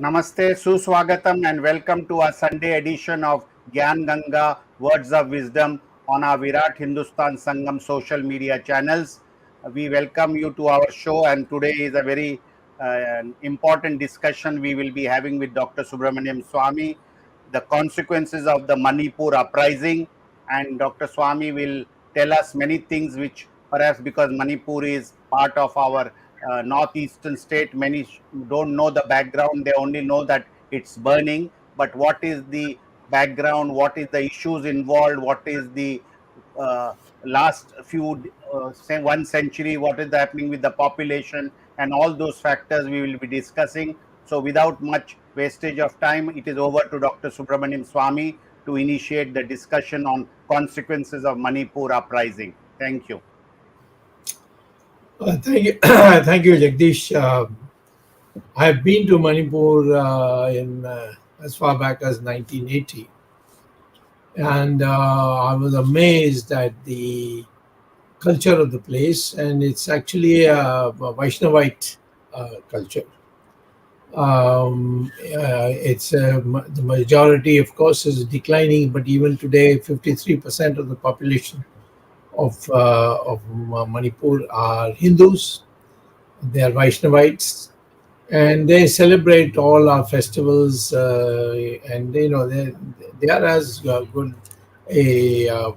Namaste, Suswagatam, and welcome to our Sunday edition of Gyan Ganga Words of Wisdom on our Virat Hindustan Sangam social media channels. We welcome you to our show, and today is a very important discussion we will be having with Dr. Subramanian Swamy, the consequences of the Manipur Uprising. And Dr. Swamy will tell us many things which perhaps because Manipur is part of our northeastern state, many don't know the background. They only know that it's burning, but what is the background, what is the issues involved, what is the uh, last few say 1 century, what is happening with the population, and all those factors we will be discussing. So without much wastage of time, it is over to Dr. Subramanian Swamy to initiate the discussion on consequences of Manipur uprising. Thank you. Thank you, thank you, Jagdish. I have been to Manipur in as far back as 1980, and I was amazed at the culture of the place, and it's actually a Vaishnavite culture. It's the majority, of course, is declining, but even today, 53% of the population of Manipur are Hindus. They are Vaishnavites, and they celebrate all our festivals, and they are as good a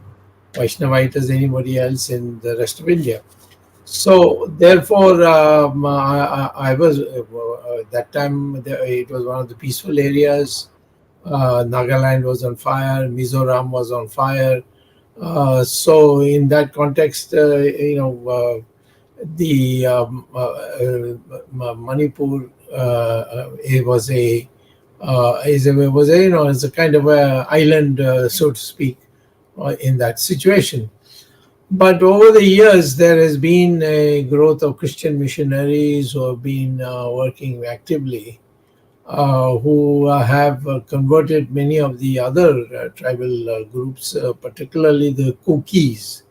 Vaishnavite as anybody else in the rest of India. So therefore, I was that time. It was one of the peaceful areas. Nagaland was on fire. Mizoram was on fire. So in that context, the Manipur it was a it's a kind of a island, so to speak, in that situation. But over the years, there has been a growth of Christian missionaries who have been working actively, who have converted many of the other tribal groups, particularly the Kukis,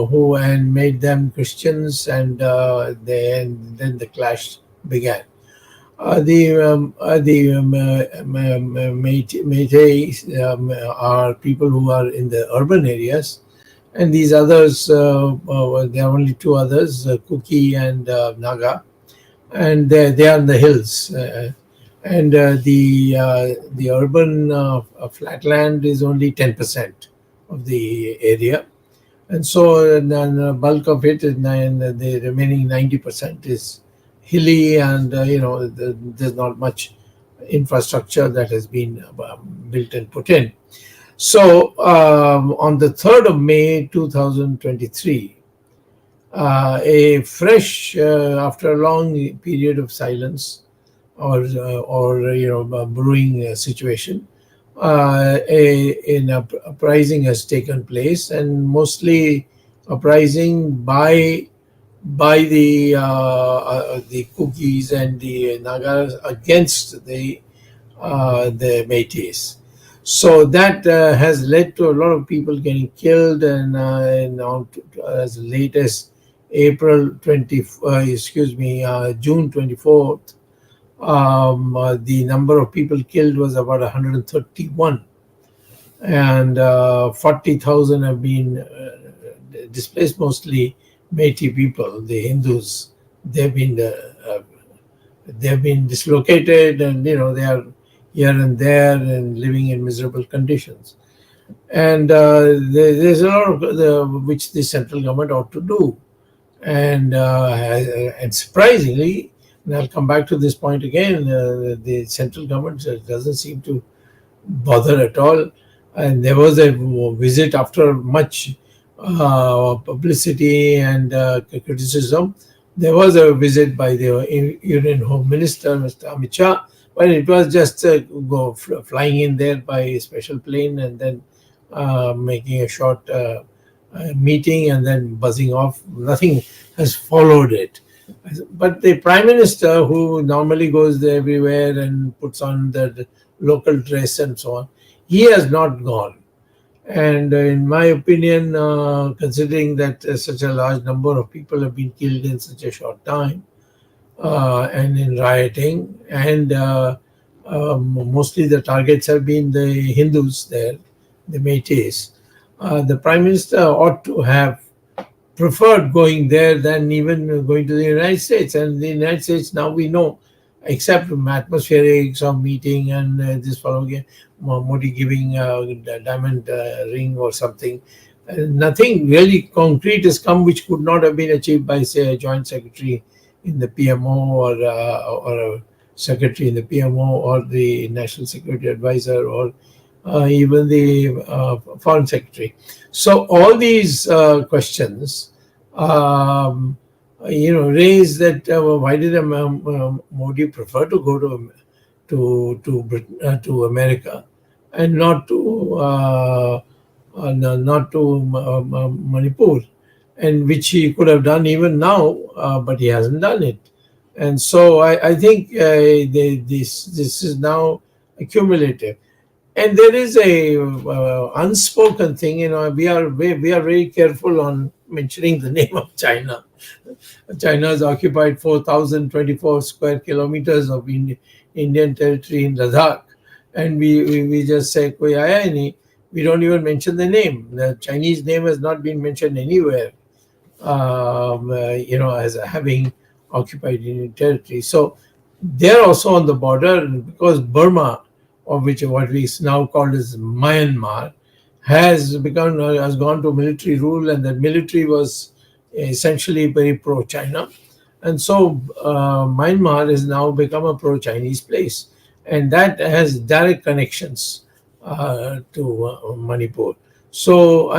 who and made them Christians, and then the clash began. The Métis are people who are in the urban areas, and these others, there are only two others, Kuki and Naga, and they are in the hills. And the urban flatland is only 10% of the area, and so the bulk of it, and the remaining 90% is hilly, and there's not much infrastructure that has been built and put in. So on the 3rd of May 2023, a fresh, after a long period of silence or brewing situation, an uprising has taken place, and mostly uprising by the Kukis and the Nagas against the Métis. So that has led to a lot of people getting killed, and as late as June 24th, the number of people killed was about 131, and 40,000 have been displaced, mostly Métis people, the Hindus. They've been dislocated, and they are here and there and living in miserable conditions. And there's a lot of which the central government ought to do, and surprisingly, and I'll come back to this point again, the central government doesn't seem to bother at all. And there was a visit after much publicity and criticism. There was a visit by the Union Home Minister, Mr. Amit Shah, but it was just flying in there by a special plane, and then making a short meeting and then buzzing off. Nothing has followed it. But the Prime Minister, who normally goes there everywhere and puts on the local dress and so on, he has not gone. And in my opinion, considering that such a large number of people have been killed in such a short time, and in rioting, and mostly the targets have been the Hindus there, the Métis. The Prime Minister ought to have preferred going there than even going to the United States. And the United States, now we know, except atmospherics of meeting and this fellow Modi giving the diamond ring or something, nothing really concrete has come which could not have been achieved by, say, a joint secretary in the PMO, or a secretary in the PMO, or the national security advisor, or even the foreign secretary. So all these questions, raise that why did Modi prefer to go to America and not to Manipur, and which he could have done even now, but he hasn't done it. And so I think this is now accumulative. And there is a unspoken thing, we are very careful on mentioning the name of China. China has occupied 4,024 square kilometers of Indian territory in Ladakh, and we just say "Koi aaya hi nahi." We don't even mention the name. The Chinese name has not been mentioned anywhere, as having occupied Indian territory. So they're also on the border, because Burma, of which what we now call as Myanmar, has gone to military rule, and that military was essentially very pro-China, and so Myanmar has now become a pro-Chinese place, and that has direct connections to Manipur. So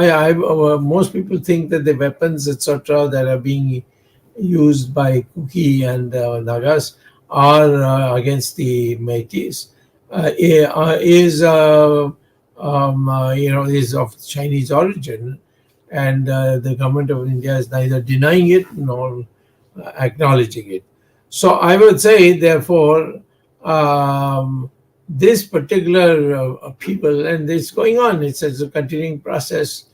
most people think that the weapons, etc., that are being used by Kuki and Nagas are against the Métis, is of Chinese origin, and the government of India is neither denying it nor acknowledging it. So I would say, therefore, this particular people, and it's going on, it's a continuing process,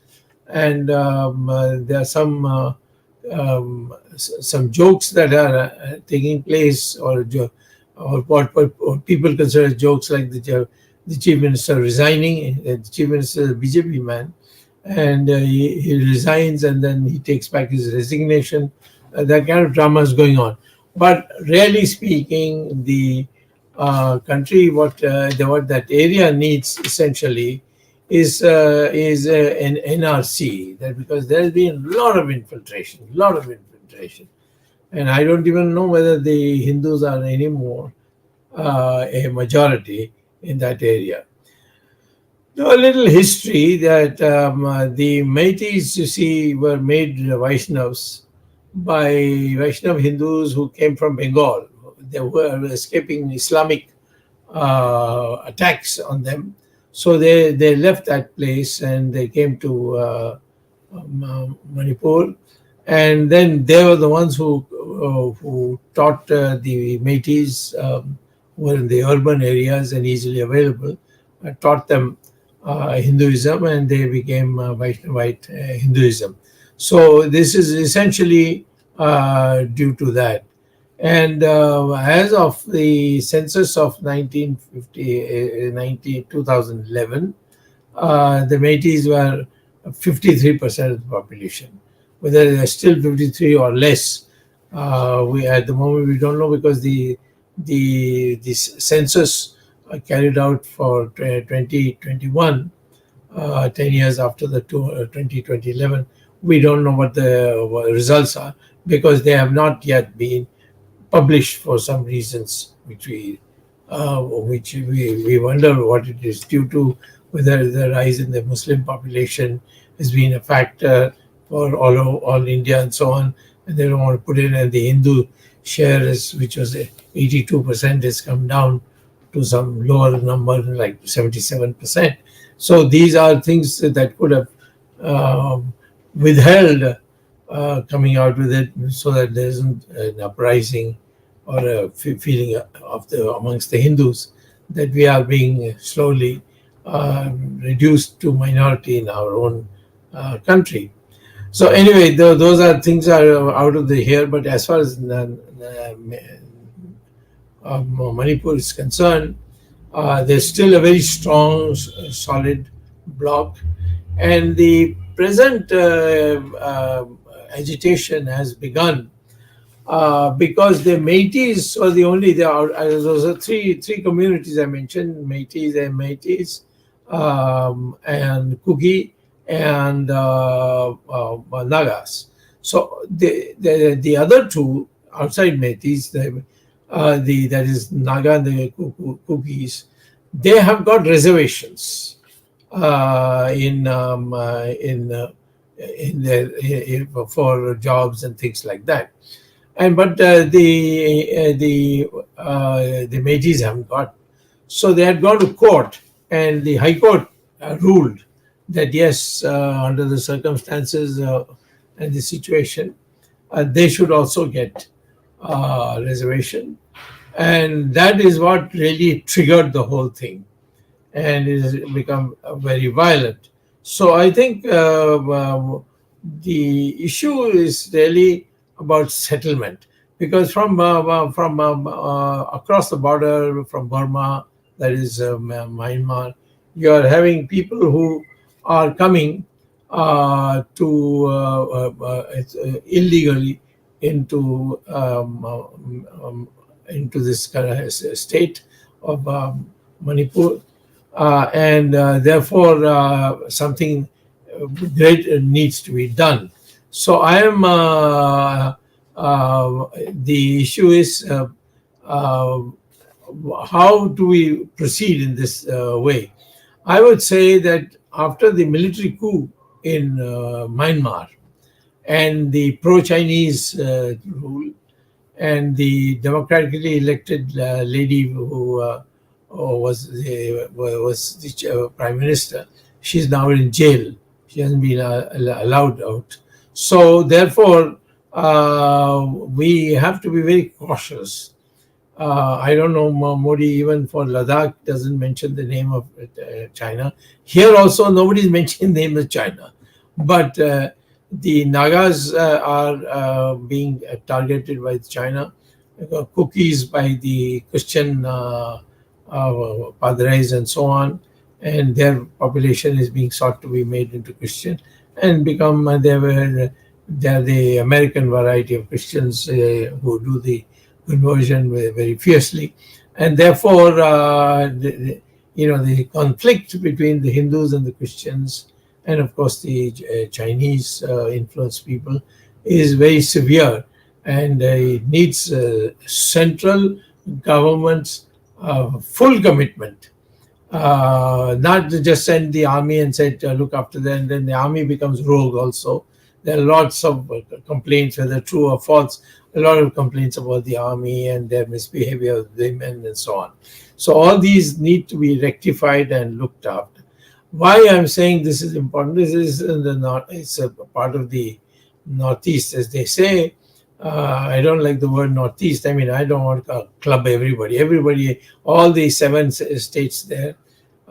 and there are some jokes that are taking place, or what people consider jokes, like the chief minister resigning. The chief minister is a BJP man, and he resigns, and then he takes back his resignation. That kind of drama is going on. But really speaking, the country, what that area needs essentially is an NRC. That, because there has been a lot of infiltration, and I don't even know whether the Hindus are anymore a majority in that area. Now, a little history, that the Métis, you see, were made Vaishnavas by Vaishnav Hindus who came from Bengal. They were escaping Islamic attacks on them. So they left that place and they came to Manipur. And then they were the ones who taught the Métis, who were in the urban areas and easily available, taught them Hinduism, and they became Vaishnavite Hinduism. So this is essentially due to that. And as of the census of 2011, the Métis were 53% of the population. Whether they're still 53 or less, we at the moment we don't know, because the census carried out for 2021, 10 years after the 2011, we don't know what the results are, because they have not yet been published for some reasons, which we wonder what it is due to, whether the rise in the Muslim population has been a factor for all India and so on, and they don't want to put in, and the Hindu share which was 82%, has come down to some lower number like 77%. So these are things that could have withheld coming out with it, so that there isn't an uprising or a feeling amongst the Hindus that we are being slowly reduced to minority in our own country. So anyway, those are things are out of the here. But as far as Manipur is concerned, there's still a very strong, solid bloc, and the present agitation has begun because the Métis are the only. There are those are three communities I mentioned: Métis, and Kuki, and Nagas. So the other two outside Métis, that is Naga and the Kukis, they have got reservations in their for jobs and things like that. And but the Métis haven't got. So they had gone to court, and the High Court ruled that yes, under the circumstances and the situation, they should also get reservation, and that is what really triggered the whole thing, and it has become very violent. So I think the issue is really about settlement, because from across the border from Burma, that is Myanmar, you are having people who are coming illegally into this kind of state of Manipur, and therefore something great needs to be done. So I am. The issue is how do we proceed in this way? I would say that after the military coup in Myanmar and the pro-Chinese rule, and the democratically elected lady who was the prime minister, she's now in jail. She hasn't been allowed out. So therefore, we have to be very cautious. I don't know, Modi even for Ladakh doesn't mention the name of China. Here also nobody's mentioning the name of China. But the Nagas are being targeted by China, Cookies by the Christian Padres and so on, and their population is being sought to be made into Christian and become they're the American variety of Christians who do the conversion very fiercely, and therefore the conflict between the Hindus and the Christians, and of course the Chinese influenced people, is very severe, and it needs central government's full commitment. Not to just send the army and say look after them, and then the army becomes rogue also. There are lots of complaints, whether true or false, a lot of complaints about the army and their misbehavior of women and so on. So all these need to be rectified and looked after. Why I'm saying this is important, this is it's a part of the Northeast, as they say. I don't like the word Northeast. I mean, I don't want to club everybody. Everybody, all the 7 states there,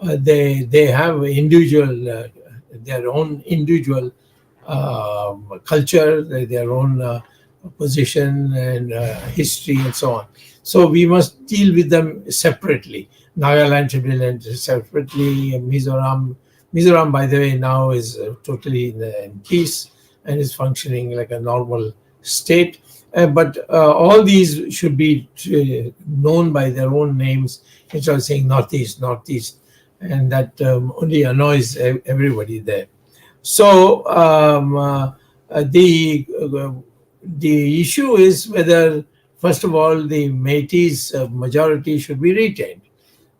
they have individual, their own individual culture, their own position and history and so on. So we must deal with them separately. Nagaland should be led separately. Mizoram, by the way, now is totally in peace and is functioning like a normal state. But all these should be known by their own names instead of saying Northeast, and that only annoys everybody there. So the issue is whether, first of all, the Métis majority should be retained,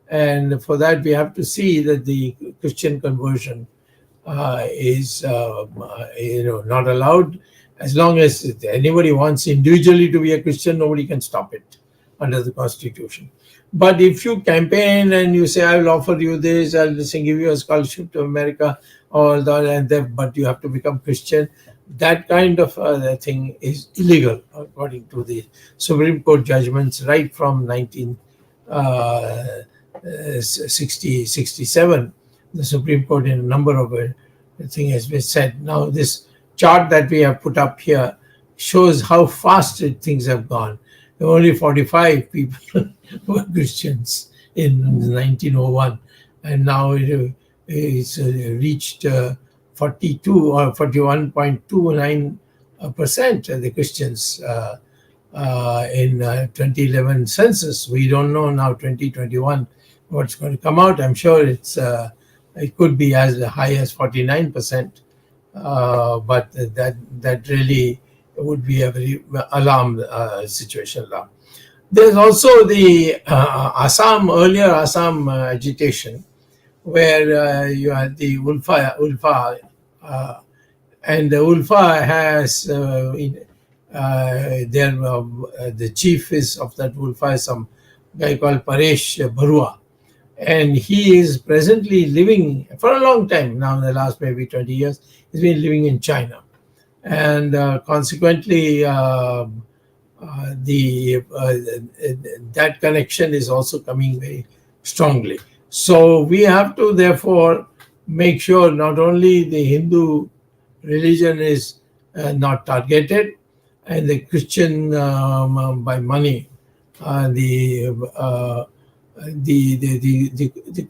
and for that we have to see that the Christian conversion is not allowed. As long as anybody wants individually to be a Christian, nobody can stop it under the Constitution. But if you campaign and you say, I will offer you this, I'll give you a scholarship to America, all that, but you have to become Christian, that kind of thing is illegal according to the Supreme Court judgments right from 1967. The Supreme Court in a number of things has been said. Now this chart that we have put up here shows how fast things have gone. There were only 45 people were Christians in 1901, and now it's reached 42 or 41.29% of the Christians in 2011 census. We don't know now 2021 what's going to come out. I'm sure it could be as high as 49%, but that really would be a very alarmed situation now. There's also the earlier Assam agitation, where you had the Ulfa, and the Ulfa has the chief is of that Ulfa is some guy called Paresh Barua, and he is presently living for a long time now. In the last maybe 20 years, he's been living in China, and consequently, that connection is also coming very strongly. So we have to therefore make sure not only the Hindu religion is not targeted, and the Christian by money, the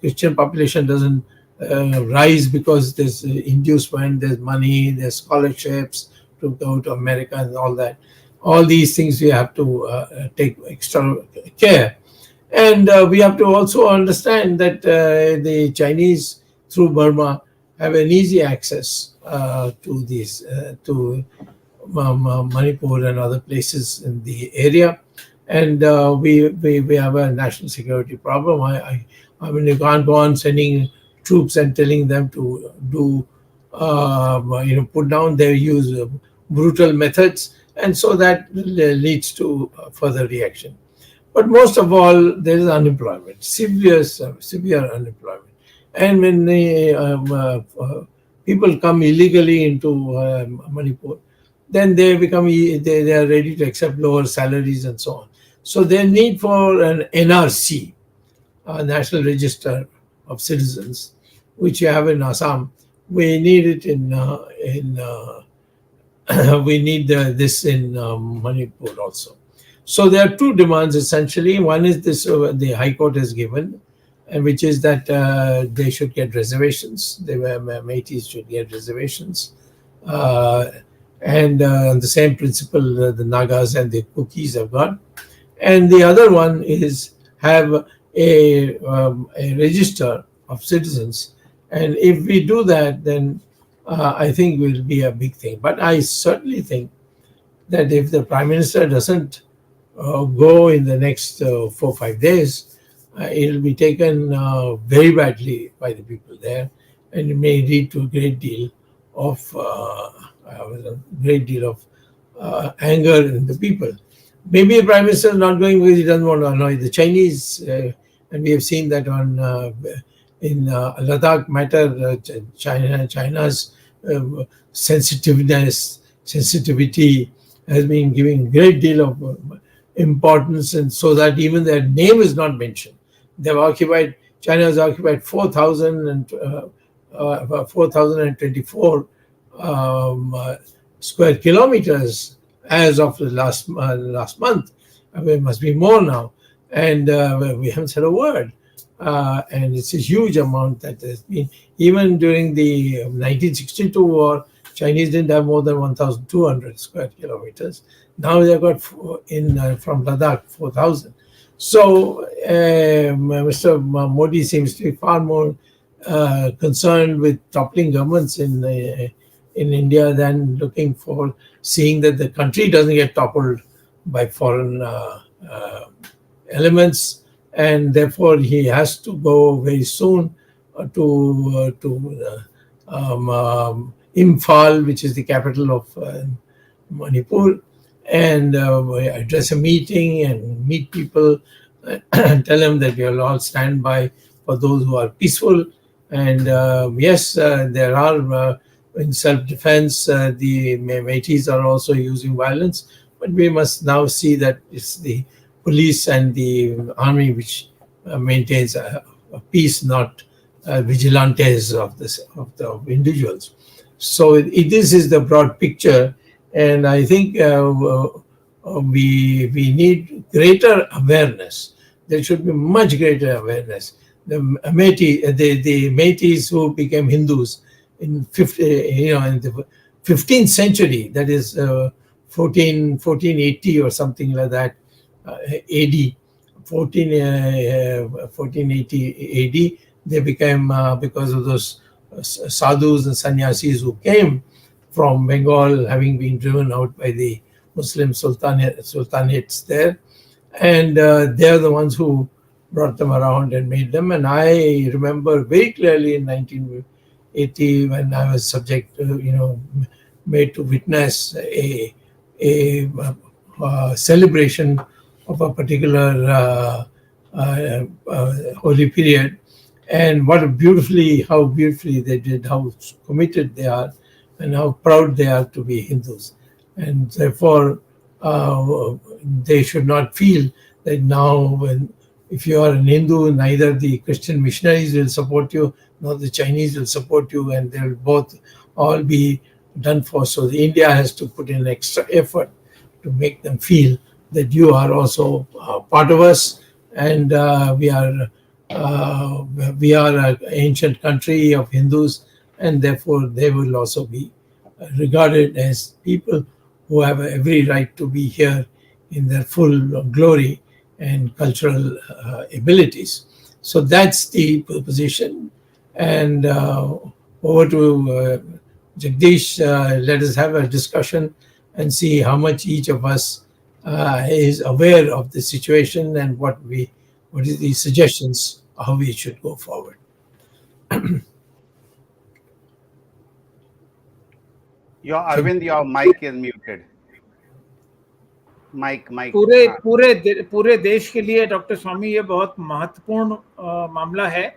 Christian population doesn't rise because there's inducement, there's money, there's scholarships to go to America and all that. All these things we have to take extra care. And we have to also understand that the Chinese, through Burma, have an easy access to these, to Manipur and other places in the area. And we have a national security problem. I mean, you can't go on sending troops and telling them to do, put down their use of brutal methods, and so that leads to further reaction. But most of all, there is unemployment, severe unemployment. And when people come illegally into Manipur, then they are ready to accept lower salaries and so on. So their need for an NRC, National Register of Citizens, which you have in Assam, we need it we need this in Manipur also. So there are two demands essentially. One is this: the High Court has given, and which is that they should get reservations. The Métis should get reservations, and on the same principle the Nagas and the Kukis have got. And the other one is have a register of citizens. And if we do that, then I think it will be a big thing. But I certainly think that if the Prime Minister doesn't go in the next 4 or 5 days, it will be taken very badly by the people there, and it may lead to a great deal of anger in the people. Maybe the Prime Minister is not going because he doesn't want to annoy the Chinese, and we have seen that in Ladakh matter, China's sensitivity has been giving great deal of importance, and so that even their name is not mentioned. China has occupied 4,024 square kilometers as of the last month. I mean, it must be more now, and we haven't said a word. And it's a huge amount that has been. Even during the 1962 war, Chinese didn't have more than 1,200 square kilometers. Now they've got from Ladakh 4,000. So Mr. Modi seems to be far more concerned with toppling governments in India than looking for seeing that the country doesn't get toppled by foreign elements. And therefore, he has to go very soon to Imphal, which is the capital of Manipur, and address a meeting and meet people, tell them that we will all stand by for those who are peaceful. And yes, there are in self-defense, the Métis are also using violence, but we must now see that it's the police and the army which maintains a peace, not vigilantes of the individuals. So this is the broad picture, and I think we need greater awareness. There should be much greater awareness. The Métis who became Hindus in in the 15th century, that is 1480 or something like that, AD, 1480 AD, they became, because of those sadhus and sannyasis who came from Bengal, having been driven out by the Muslim sultanates there, and they're the ones who brought them around and made them. And I remember very clearly in 1980 when I was made to witness a celebration of a particular holy period, and how beautifully they did, how committed they are, and how proud they are to be Hindus. And therefore, they should not feel that now, if you are an Hindu, neither the Christian missionaries will support you, nor the Chinese will support you, and they'll both all be done for. So India has to put in extra effort to make them feel that you are also part of us, and we are an ancient country of Hindus, and therefore they will also be regarded as people who have every right to be here in their full glory and cultural abilities. So that's the position. And over to Jagdish. Let us have a discussion and see how much each of us is aware of the situation, and what is the suggestions how we should go forward. Arvind, your mic is muted. Mic पूरे देश के लिए doctor स्वामी ये बहुत महत्वपूर्ण मामला है,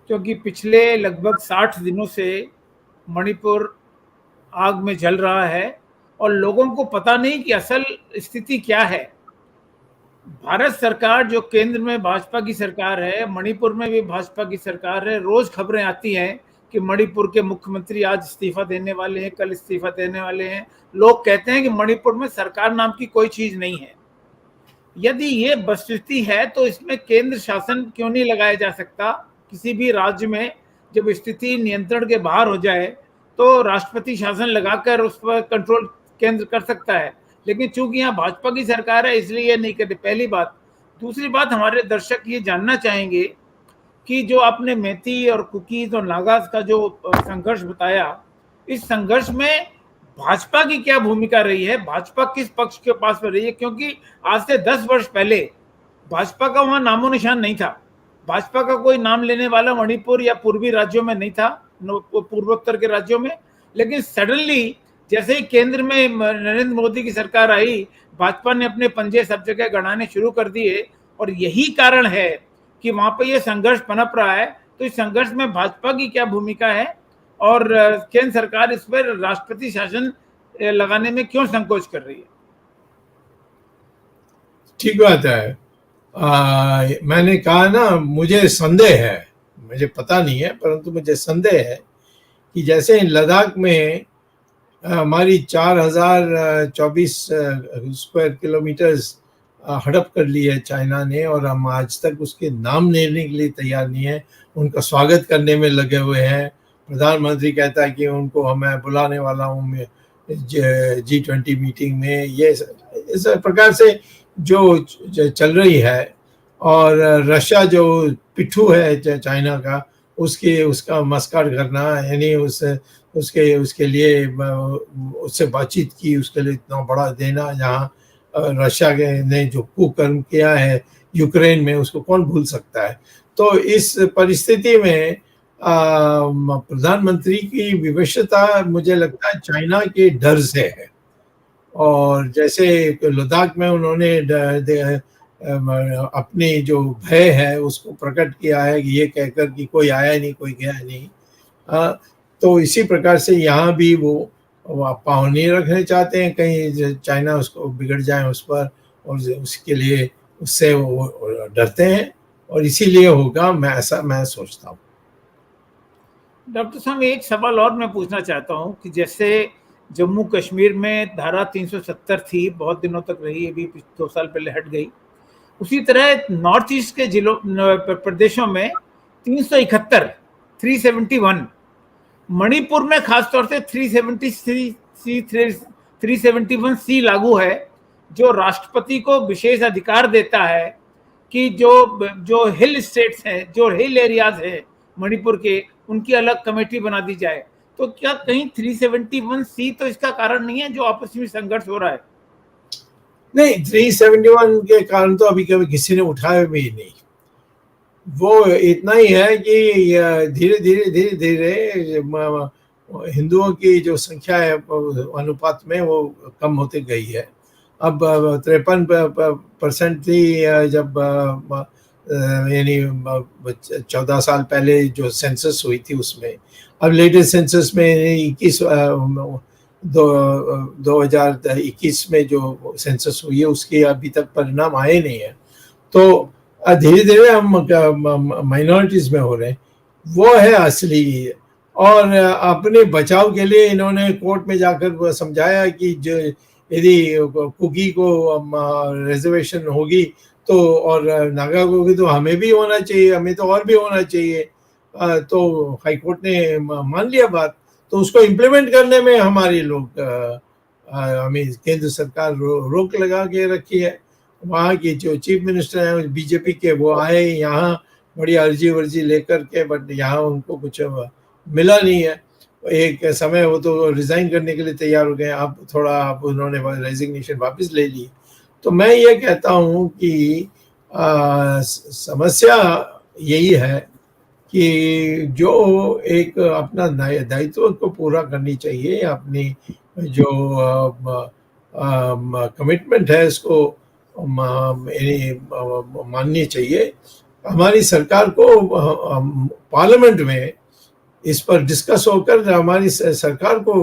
क्योंकि पिछले लगभग 60 दिनों से मणिपुर आग में जल रहा है और लोगों को पता नहीं कि असल स्थिति क्या है। भारत सरकार, जो केंद्र में भाजपा की सरकार है, मणिपुर में भी भाजपा की सरकार है, रोज खबरें आती हैं कि मणिपुर के मुख्यमंत्री आज इस्तीफा देने वाले हैं, कल इस्तीफा देने वाले हैं। लोग कहते हैं कि मणिपुर में सरकार नाम की कोई चीज नहीं है। यदि ये वस्तुस्थिति है तो इसमें केंद्र शासन क्यों नहीं लगाया जा सकता? किसी भी राज्य में जब स्थिति नियंत्रण के बाहर हो जाए तो राष्ट्रपति शासन लगाकर उस पर कंट्रोल केंद्र कर सकता है, लेकिन चूंकि यहाँ भाजपा की सरकार है इसलिए ये नहीं करते। पहली बात। दूसरी बात, हमारे दर्शक ये जानना चाहेंगे कि जो आपने मैती और कुकीज और नागाज का जो संघर्ष बताया, इस संघर्ष में भाजपा की क्या भूमिका रही है? भाजपा किस पक्ष के पास में रही है? क्योंकि आज से 10 वर्ष पहले भाजपा का वहां नामो निशान नहीं था। भाजपा का कोई नाम लेने वाला मणिपुर या पूर्वी राज्यों में नहीं था, पूर्वोत्तर के राज्यों में। लेकिन सडनली जैसे ही केंद्र में नरेंद्र मोदी की सरकार आई, भाजपा ने अपने पंजे सब जगह गड़ाने शुरू कर दिए, और यही कारण है कि वहां पर यह संघर्ष पनप रहा है। तो इस संघर्ष में भाजपा की क्या भूमिका है, और केंद्र सरकार इस पर राष्ट्रपति शासन लगाने में क्यों संकोच कर रही है? ठीक बात है। मैंने कहा ना, मुझे संदेह है, मुझे पता नहीं है, परंतु मुझे संदेह है कि जैसे लद्दाख में हमारी 4024 स्क्वायर किलोमीटर्स हड़प कर ली है चाइना ने, और हम आज तक उसके नाम लेने के लिए तैयार नहीं है। उनका स्वागत करने में लगे हुए हैं। प्रधानमंत्री कहता है कि उनको मैं बुलाने वाला हूँ G20 मीटिंग में। ये इस प्रकार से जो चल रही है, और रशिया जो पिट्ठू है चाइना का, उसका मस्कर करना, यानी उसके लिए उससे बातचीत की, उसके लिए इतना बड़ा देना, जहाँ रशिया ने जो कुकर्म किया है यूक्रेन में, उसको कौन भूल सकता है। तो इस परिस्थिति में प्रधानमंत्री की विवशता मुझे लगता है चाइना के डर से है। और जैसे लद्दाख में उन्होंने अपनी जो भय है उसको प्रकट किया है कि ये कहकर कि कोई आया नहीं, कोई गया नहीं। तो इसी प्रकार से यहाँ भी वो पाँव नहीं रखने चाहते हैं कहीं चाइना उसको बिगड़ जाए उस पर, और उसके लिए उससे वो डरते हैं, और इसीलिए होगा, मैं सोचता हूँ। डॉक्टर साहब एक सवाल और मैं पूछना चाहता हूं कि जैसे जम्मू कश्मीर में धारा 370 थी, बहुत दिनों तक रही, अभी 2 साल पहले हट गई, उसी तरह नॉर्थ ईस्ट के जिलों प्रदेशों में 371 371, मणिपुर में खासतौर से 371 सी लागू है, जो राष्ट्रपति को विशेष अधिकार देता है कि जो जो हिल स्टेट्स हैं, जो हिल एरियाज हैं मणिपुर के, उनकी अलग कमेटी बना दी जाए। तो क्या कहीं 371 सी तो इसका कारण नहीं है जो आपस में संघर्ष हो रहा है? नहीं, 371 के कारण तो अभी कभी किसी ने उठाया भी नहीं। वो इतना ही है कि धीरे धीरे हिंदुओं की जो संख्या है अनुपात में वो कम होती गई है। अब 53% थी जब यानी 14 साल पहले जो सेंसस हुई थी उसमें। अब लेटेस्ट सेंसस में 2021 में जो सेंसस हुई है उसके अभी तक परिणाम आए नहीं है। तो धीरे धीरे हम माइनॉरिटीज में हो रहे हैं, वो है असली। और अपने बचाव के लिए इन्होंने कोर्ट में जाकर समझाया कि जो यदि कुकी को रिजर्वेशन होगी तो और नागा को होगी तो हमें भी होना चाहिए, हमें तो और भी होना चाहिए। तो हाई कोर्ट ने मान लिया बात, तो उसको इम्प्लीमेंट करने में हमारे लोग हमें केंद्र सरकार रोक लगा के रखी है। वहाँ की जो चीफ मिनिस्टर हैं बीजेपी के, वो आए यहाँ बड़ी अर्जी वर्जी लेकर के, बट यहाँ उनको कुछ मिला नहीं है। एक समय वो तो रिजाइन करने के लिए तैयार हो गए, अब थोड़ा अब उन्होंने रेजिग्नेशन वापस ले ली। तो मैं ये कहता हूँ कि समस्या यही है कि जो एक अपना दायित्व को पूरा करनी चाहिए, अपनी जो कमिटमेंट है इसको माननी चाहिए। हमारी सरकार को पार्लियामेंट में इस पर डिस्कस होकर हमारी सरकार को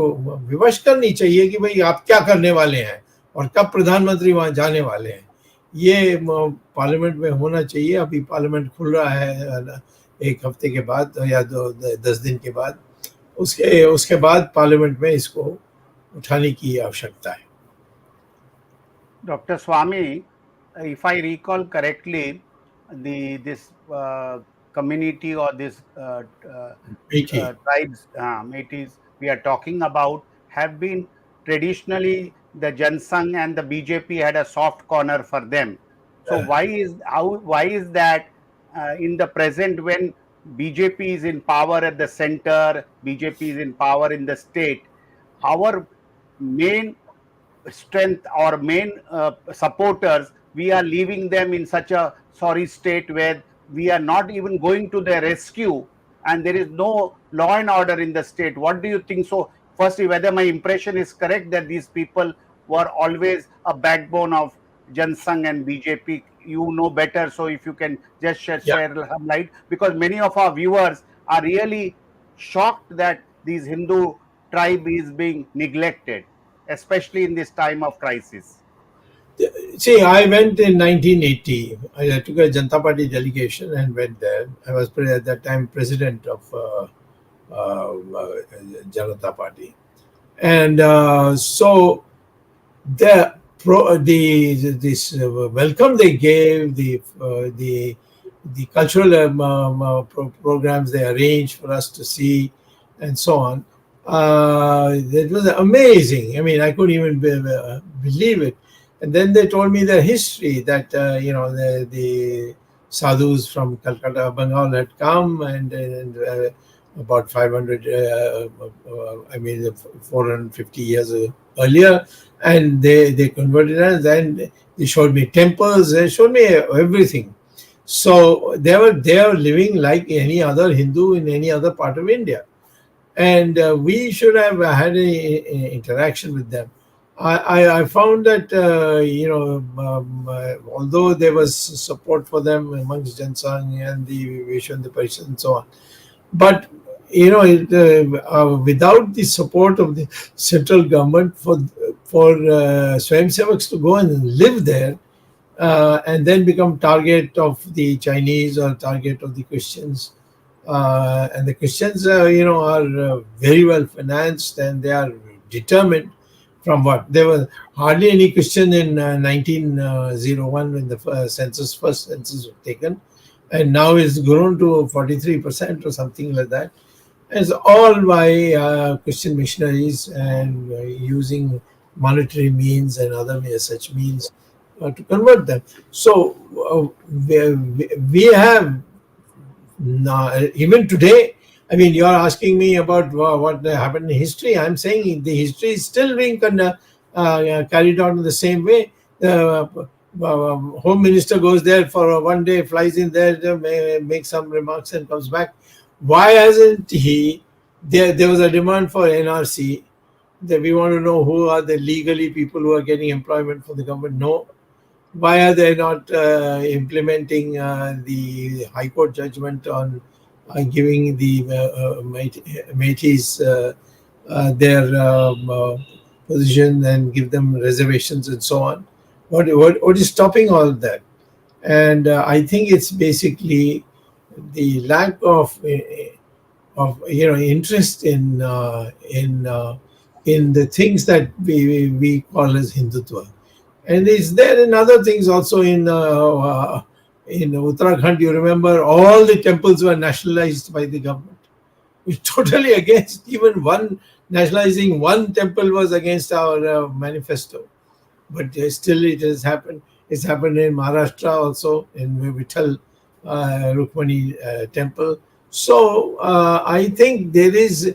विवश करनी चाहिए कि भाई आप क्या करने वाले हैं और कब प्रधानमंत्री वहां जाने वाले हैं। ये पार्लियामेंट में होना चाहिए। अभी पार्लियामेंट खुल रहा है एक हफ्ते के बाद या 10 दिन के बाद, उसके बाद पार्लियामेंट में इसको उठाने की आवश्यकता है। Dr. Swamy, if I recall correctly, this community or this tribes, Métis we are talking about, have been traditionally the Jansangh and the BJP had a soft corner for them. So why is that in the present, when BJP is in power at the center, BJP is in power in the state, our main strength or main supporters, we are leaving them in such a sorry state where we are not even going to their rescue, and there is no law and order in the state? What do you think? So firstly, whether my impression is correct that these people were always a backbone of Jansangh and BJP? You know better, so if you can just share some light, because many of our viewers are really shocked that these Hindu tribe is being neglected, especially in this time of crisis. See, I went in 1980. I took a Janata Party delegation and went there. I was at that time president of Janata Party, and so this welcome they gave, the cultural programs they arranged for us to see, and so on. It was amazing. I mean, I couldn't even believe it. And then they told me their history, that the sadhus from Calcutta, Bengal had come, and about 450 years earlier, and they converted us, and they showed me temples, they showed me everything. So they were living like any other Hindu in any other part of India. And we should have had an interaction with them. I found that although there was support for them amongst Jansangh and the Vishwa and the Parishad and so on, but without the support of the central government for Swayamsevaks to go and live there and then become target of the Chinese or target of the Christians, And the Christians, are very well financed, and they are determined. From what there was hardly any Christian in 1901 when the first census was taken, and now it's grown to 43% or something like that. It's all by Christian missionaries and using monetary means and other such means to convert them. So we have even today. I mean, you're asking me about what happened in history. I'm saying the history is still being carried on in the same way. The Home Minister goes there for one day, flies in there, makes some remarks, and comes back. Why hasn't he? There was a demand for NRC. That we want to know who are the legally people who are getting employment from the government. No. Why are they not implementing the High Court judgment on giving the Métis their position and give them reservations and so on? What is stopping all of that? And I think it's basically the lack of interest in the things that we call as Hindutva. And it's there in other things also in Uttarakhand. You remember all the temples were nationalized by the government. It's totally against even nationalizing one temple was against our manifesto. But still it has happened. It's happened in Maharashtra also in Vittal Rukmani temple. So I think there is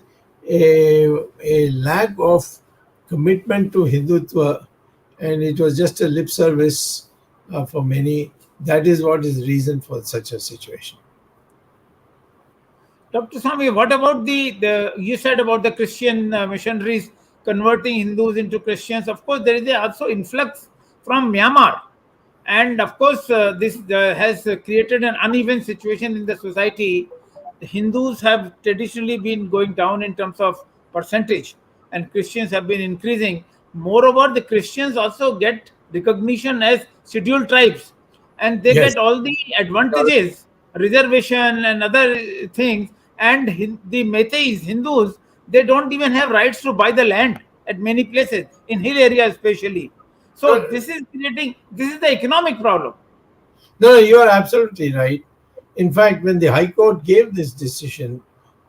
a lack of commitment to Hindutva, and it was just a lip service for many. That is what is the reason for such a situation. Dr. Swamy, what about you said about the Christian missionaries converting Hindus into Christians? Of course, there is also influx from Myanmar. And of course, this has created an uneven situation in the society. The Hindus have traditionally been going down in terms of percentage, and Christians have been increasing. Moreover, the Christians also get recognition as scheduled tribes, and they Yes. get all the advantages, reservation and other things. And the Meiteis, Hindus, they don't even have rights to buy the land at many places, in hill areas especially. So this is the economic problem. No, you are absolutely right. In fact, when the High Court gave this decision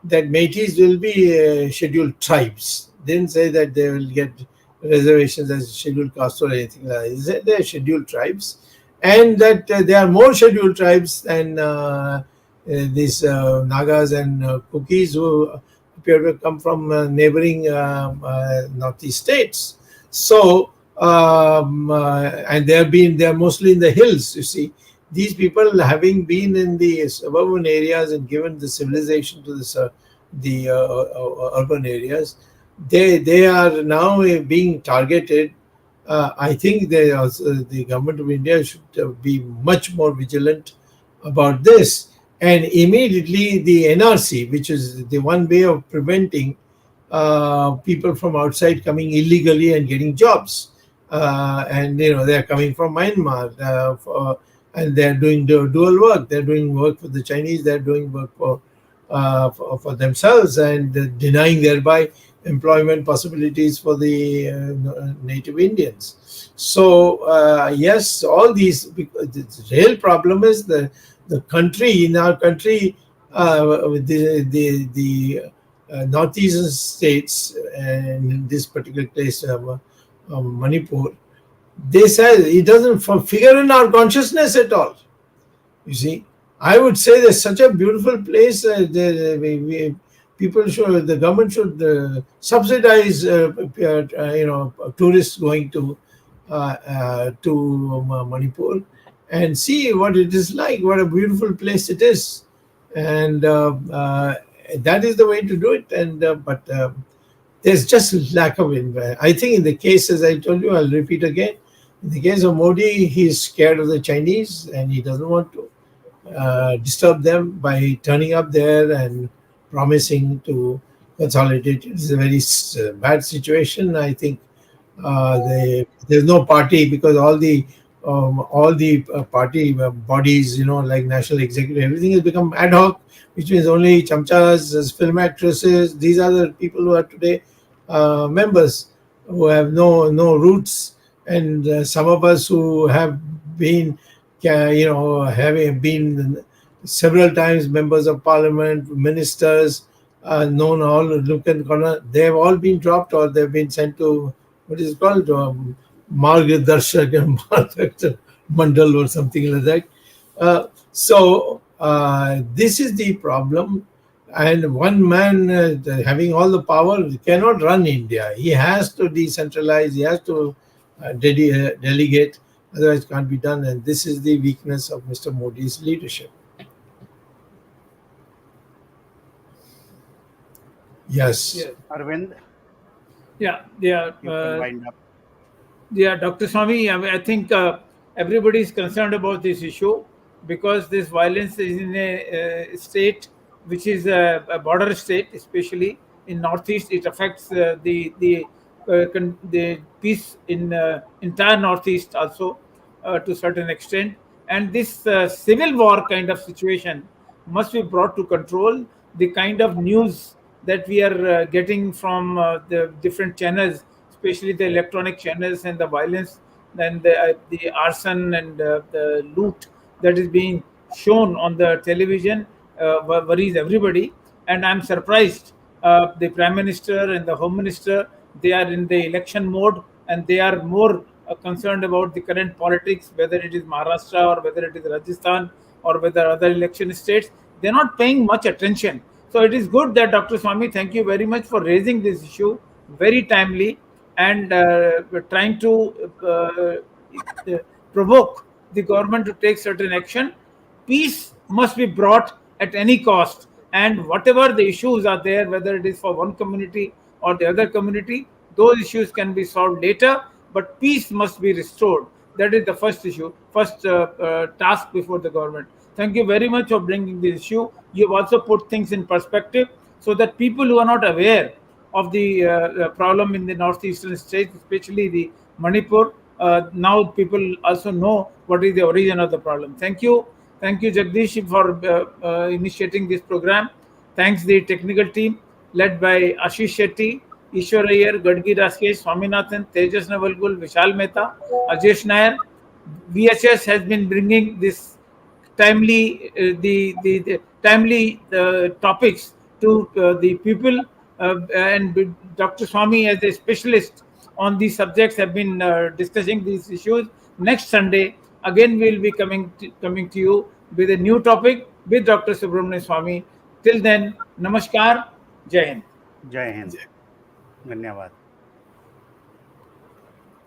that Métis will be scheduled tribes, didn't say that they will get reservations as scheduled caste or anything like that. They said they are scheduled tribes, and that there are more scheduled tribes than these Nagas and Kukis who appear to come from neighboring northeast states. So, and they're mostly in the hills. You see, these people, having been in the suburban areas and given the civilization to the urban areas, they are now being targeted. I think the government of India should be much more vigilant about this. And immediately the NRC, which is the one way of preventing people from outside coming illegally and getting jobs. And they're coming from Myanmar, and they're doing dual work. They're doing work for the Chinese. They're doing work for themselves, and denying thereby employment possibilities for the native Indians. So yes, all these. The real problem is the country. In our country, the northeastern states, and in this particular place, Manipur, they say it doesn't figure in our consciousness at all. You see, I would say there's such a beautiful place. The government should subsidize, tourists going to Manipur and see what it is like. What a beautiful place it is, and that is the way to do it. And but there's just lack of investment. I think in the case, as I told you, I'll repeat again. In the case of Modi, he's scared of the Chinese, and he doesn't want to disturb them by turning up there and promising to consolidate. It's a very bad situation. I think there's no party, because all the all the party bodies, like national executive, everything has become ad hoc, which means only chamchas, as film actresses. These are the people who are today members, who have no roots, and some of us who have been, having been several times members of parliament, ministers, known all look and corner, they have all been dropped, or they've been sent to what is it called, Margadarshak Mandal or something like that. So this is the problem. And one man having all the power cannot run India. He has to decentralize. He has to delegate. Otherwise, it can't be done. And this is the weakness of Mr. Modi's leadership. Yes. Arvind, Yeah, you can wind up. Dr. Swamy, I think everybody is concerned about this issue because this violence is in a state which is a border state, especially in Northeast. It affects the peace in entire Northeast also to a certain extent. And this civil war kind of situation must be brought to control. The kind of news that we are getting from the different channels, especially the electronic channels, and the violence and the arson and the loot that is being shown on the television worries everybody. And I'm surprised the Prime Minister and the Home Minister, they are in the election mode, and they are more concerned about the current politics, whether it is Maharashtra or whether it is Rajasthan or whether other election states. They're not paying much attention. So it is good that Dr. Swamy, thank you very much for raising this issue very timely and trying to provoke the government to take certain action. Peace must be brought at any cost, and whatever the issues are there, whether it is for one community or the other community, those issues can be solved later, but peace must be restored. That is the first issue, first task before the government. Thank you very much for bringing this issue. You have also put things in perspective so that people who are not aware of the problem in the northeastern states, especially the Manipur, now people also know what is the origin of the problem. Thank you. Thank you, Jagdish, for initiating this program. Thanks the technical team led by Ashish Shetty, Ishwar Iyer, Gadgi Raskesh, Swaminathan, Tejas Navalgul, Vishal Mehta, Ajesh Nair. VHS has been bringing this timely the timely topics to the people, and Dr. Swamy, as a specialist on these subjects, have been discussing these issues. Next Sunday, again, we'll be coming to you with a new topic with Dr. Subramanian Swamy. Till then, Namaskar, Jai Hind. Jai Hind. धन्यवाद.